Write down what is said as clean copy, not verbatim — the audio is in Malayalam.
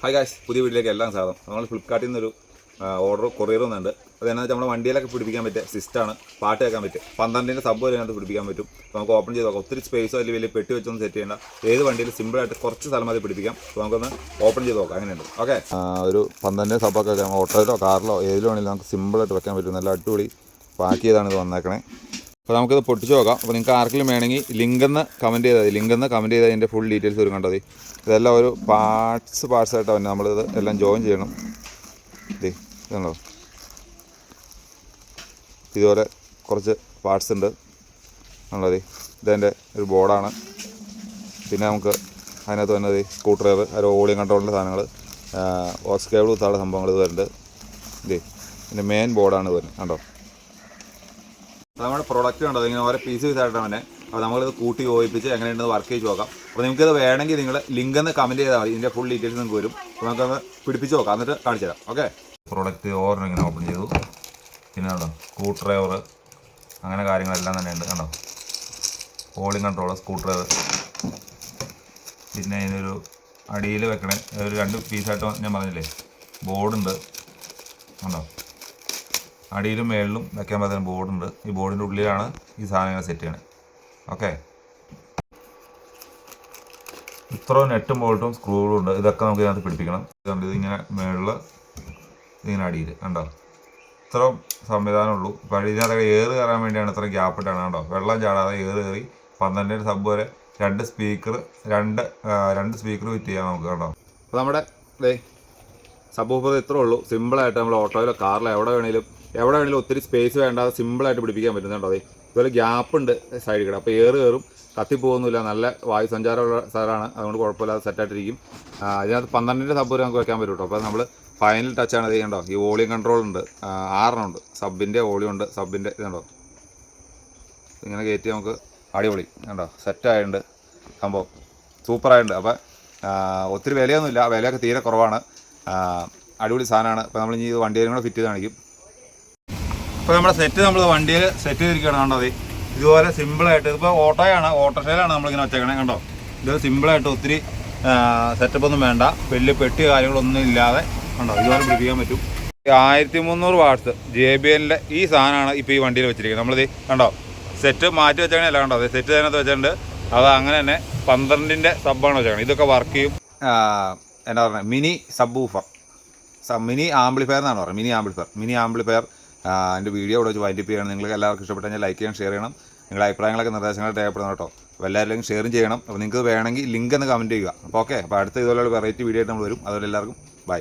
ഹായ് ഗായ്സ്, പുതിയ വീട്ടിലേക്ക് എല്ലാം സ്വാഗതം. നമ്മൾ ഫ്ലിപ്കാർട്ടിൽ നിന്നൊരു ഓർഡർ കൊറിയർ വന്നിട്ടുണ്ട്. അതെന്നു വെച്ചാൽ നമ്മുടെ വണ്ടിയിലൊക്കെ പിടിപ്പിക്കാൻ പറ്റിയ സിസ്റ്റമാണ്. പാട്ട് കേൾക്കാൻ പറ്റും. 12ന്റെ സബ് വരെ അതിനകത്ത് പിടിപ്പിക്കാൻ പറ്റും. അപ്പോൾ നമുക്ക് ഓപ്പൺ ചെയ്ത് നോക്കാം. ഒത്തിരി സ്പേസോ അല്ലെങ്കിൽ വലിയ പെട്ടി വെച്ചൊന്നും സെറ്റ് ചെയ്യേണ്ട. ഏത് വണ്ടിയിൽ സിമ്പിളായിട്ട് കുറച്ച് സ്ഥലം മതി പിടിപ്പിക്കാം. അപ്പോൾ നമുക്കൊന്ന് ഓപ്പൺ ചെയ്ത് നോക്കാം. അങ്ങനെയുണ്ട്. ഓക്കെ, ഒരു 12ന്റെ സബ്ബൊക്കെ വെക്കാം. ഓട്ടോയിലോ കാറിലോ ഏതിലോ വേണമെങ്കിലും നമുക്ക് സിമ്പിളായിട്ട് വെക്കാൻ പറ്റും. നല്ല അടിപൊളി പാക്ക് ചെയ്താണ് ഇത് വന്നേക്കണേ. അപ്പോൾ നമുക്കിത് പൊട്ടിച്ച് നോക്കാം. അപ്പോൾ നിങ്ങൾക്ക് ആർക്കെങ്കിലും വേണമെങ്കിൽ ലിങ്കെന്ന് കമൻറ്റ് ചെയ്താൽ മതി. ലിങ്കെന്ന് കമൻറ്റ് ചെയ്താൽ അതിൻ്റെ ഫുൾ ഡീറ്റെയിൽസ് വരും. കണ്ടോ, ഇതെല്ലാം ഒരു പാർട്സായിട്ട് തന്നെ നമ്മളിത് എല്ലാം ജോയിൻ ചെയ്യണം. ഇതുണ്ടോ, ഇതുപോലെ കുറച്ച് പാർട്സ് ഉണ്ട്. ഉള്ളത് ഇതെൻ്റെ ഒരു ബോർഡാണ്. പിന്നെ നമുക്ക് അതിനകത്ത് തന്നെ സ്ക്രൂ ഡ്രൈവർ, ഒരു ഓളിയം കൺട്രോളിൻ്റെ സാധനങ്ങൾ, ഓക്സ് കേബിൾ കുത്താനുള്ള സംഭവങ്ങൾ ഇത് വരുന്നുണ്ട്. ഇതിൻ്റെ മെയിൻ ബോർഡാണ് വരുന്നത്. കണ്ടോ, നമ്മുടെ പ്രൊഡക്റ്റ് കണ്ടോ, ഇങ്ങനെ ഓരോ പീസ് ആയിട്ടാണ് തന്നെ. അപ്പോൾ നമ്മളിത് കൂട്ടി യോജിപ്പിച്ച് എങ്ങനെയുണ്ടെന്ന് വർക്ക് ചെയ്ത് നോക്കാം. അപ്പോൾ നിങ്ങൾക്കിത് വേണമെങ്കിൽ നിങ്ങൾ ലിങ്കെന്ന് കമൻറ്റ് ചെയ്താൽ മതി. ഇതിൻ്റെ ഫുൾ ഡീറ്റെയിൽസ് നിങ്ങൾക്ക് വരും. അപ്പോൾ നമുക്കത് പിടിപ്പിച്ച് നോക്കാം, എന്നിട്ട് കാണിച്ചു തരാം. ഓക്കെ, പ്രൊഡക്റ്റ് ഓർഡർ ഇങ്ങനെ ഓപ്പൺ ചെയ്തു. പിന്നെ കണ്ടോ, സ്ക്രൂ ഡ്രൈവർ, അങ്ങനെ കാര്യങ്ങളെല്ലാം തന്നെ ഉണ്ട്. കണ്ടോ, ഓളിയം കൺട്രോളർ, സ്ക്രൂ ഡ്രൈവർ, പിന്നെ ഇതിനൊരു അടിയിൽ വെക്കണേ ഒരു 2 പീസായിട്ട് ഞാൻ പറഞ്ഞില്ലേ ബോർഡുണ്ട്. കണ്ടോ, അടിയിലും മേളിലും വെക്കാൻ പറ്റുന്ന ബോർഡുണ്ട്. ഈ ബോർഡിൻ്റെ ഉള്ളിലാണ് ഈ സാധനങ്ങൾ സെറ്റ് ചെയ്യണത്. ഓക്കെ, ഇത്രയും നെട്ടും ബോൾട്ടും സ്ക്രൂകളും ഉണ്ട്. ഇതൊക്കെ നമുക്ക് ഇതിനകത്ത് പിടിപ്പിക്കണം. ഇതിങ്ങനെ മേളിൽ, ഇതിങ്ങനെ അടിയിൽ. കണ്ടോ, ഇത്രയും സംവിധാനമുള്ളൂ. അപ്പോൾ ഇതിനകത്ത് ഏറ് കയറാൻ വേണ്ടിയാണ് ഇത്ര ഗ്യാപ്പ് ഇട്ടാണ്. കണ്ടോ, വെള്ളം ചാടാതെ ഏറ് കയറി 12ന്റെ സബ് വരെ 2 സ്പീക്കർ ഫിറ്റ് ചെയ്യാം നമുക്ക്. കണ്ടോ, അപ്പോൾ നമ്മുടെ സബ് ഊഫർ ഇത്രേ ഉള്ളൂ. സിമ്പിളായിട്ട് നമ്മൾ ഓട്ടോയിലോ കാറിലോ എവിടെ വേണമെങ്കിലും ഒത്തിരി സ്പേസ് വേണ്ടാതെ സിമ്പിളായിട്ട് പിടിപ്പിക്കാൻ പറ്റുന്നുണ്ടോ. ഇതുപോലെ ഗ്യാപ്പ് ഉണ്ട് സൈഡിൽ കൂടെ. അപ്പോൾ ഏറ് കയറും, കത്തിപ്പോകുന്നില്ല. നല്ല വായു സഞ്ചാരമുള്ള സ്ഥലമാണ്, അതുകൊണ്ട് കുഴപ്പമില്ലാതെ സെറ്റായിട്ടിരിക്കും. ഇതിനകത്ത് 12ന്റെ സബ് വരെ നമുക്ക് വെക്കാൻ പറ്റും കേട്ടോ. അപ്പോൾ നമ്മൾ ഫൈനൽ ടച്ചാണ്. ഇത് കണ്ടോ, ഈ വോളിയം കൺട്രോൾ ഉണ്ട്, 6 ഉണ്ട്. സബിൻ്റെ വോളിയം ഉണ്ട്, സബിൻ്റെ ഇതുണ്ടോ, ഇങ്ങനെ കയറ്റി നമുക്ക് അടിപൊളി. കണ്ടോ, സെറ്റായിട്ടുണ്ട് സംഭവം, സൂപ്പറായിട്ടുണ്ട്. അപ്പോൾ ഒത്തിരി വിലയൊന്നുമില്ല, വിലയൊക്കെ തീരെ കുറവാണ്. അടിപൊളി സാധനമാണ്. അപ്പോൾ നമ്മൾ ഇനി ഇത് വണ്ടിയിലും കൂടെ ഫിറ്റ് ചെയ്ത് കാണിക്കും. ഇപ്പോൾ നമ്മുടെ സെറ്റ് നമ്മൾ വണ്ടിയിൽ സെറ്റ് ചെയ്തിരിക്കുകയാണ്. കണ്ടോ, ഇതുപോലെ സിമ്പിളായിട്ട്. ഇതിപ്പോൾ ഓട്ടോയാണ്, ഓട്ടോഷയിലാണ് നമ്മളിങ്ങനെ വെച്ചേക്കണേ. കണ്ടോ, ഇത് സിമ്പിളായിട്ട് ഒത്തിരി സെറ്റപ്പൊന്നും വേണ്ട, വലിയ പെട്ടി കാര്യങ്ങളൊന്നും ഇല്ലാതെ കണ്ടോ ഇതുപോലെ പിടിപ്പിക്കാൻ പറ്റും. 1300 വാട്ട്സ് JBLൻ്റെ ഈ സാധനമാണ് ഇപ്പോൾ ഈ വണ്ടിയിൽ വെച്ചിരിക്കുന്നത്. നമ്മളിത് കണ്ടോ സെറ്റ് മാറ്റി വെച്ചേക്കണേ അല്ല. കണ്ടോ, സെറ്റ് അതിനകത്ത് വെച്ചിട്ടുണ്ട്. അത് അങ്ങനെ തന്നെ 12ന്റെ സബ്ബാണ് വെച്ചേക്കണം. ഇതൊക്കെ വർക്ക് ചെയ്യും. എന്താ പറയുക, mini sub woofer, mini amplifier എന്നാണ് പറയുന്നത്. മിനി ആംപ്ലിഫയർ അതിൻ്റെ വീഡിയോ ഇവിടെ വെച്ച് വൈൻഡപ്പ് ചെയ്യണം. നിങ്ങൾക്ക് എല്ലാവർക്കും ഇഷ്ടപ്പെട്ടെങ്കിൽ ലൈക്ക് ചെയ്യണം, ഷെയർ ചെയ്യണം. നിങ്ങളുടെ അഭിപ്രായങ്ങളൊക്കെ നിർദ്ദേശങ്ങളൊക്കെ രേഖപ്പെടുത്തണം കേട്ടോ. അപ്പോൾ എല്ലാവരും ഷെയറും ചെയ്യണം. അപ്പോൾ നിങ്ങൾക്ക് വേണമെങ്കിൽ ലിങ്ക് എന്ന് കമൻറ്റ് ചെയ്യുക. അപ്പോൾ ഓക്കെ, അപ്പോൾ അടുത്ത ഇതുപോലുള്ള വെറൈറ്റി വീഡിയോ ആയിട്ട് നമ്മൾ വരും. അതുപോലെ എല്ലാവർക്കും ബൈ.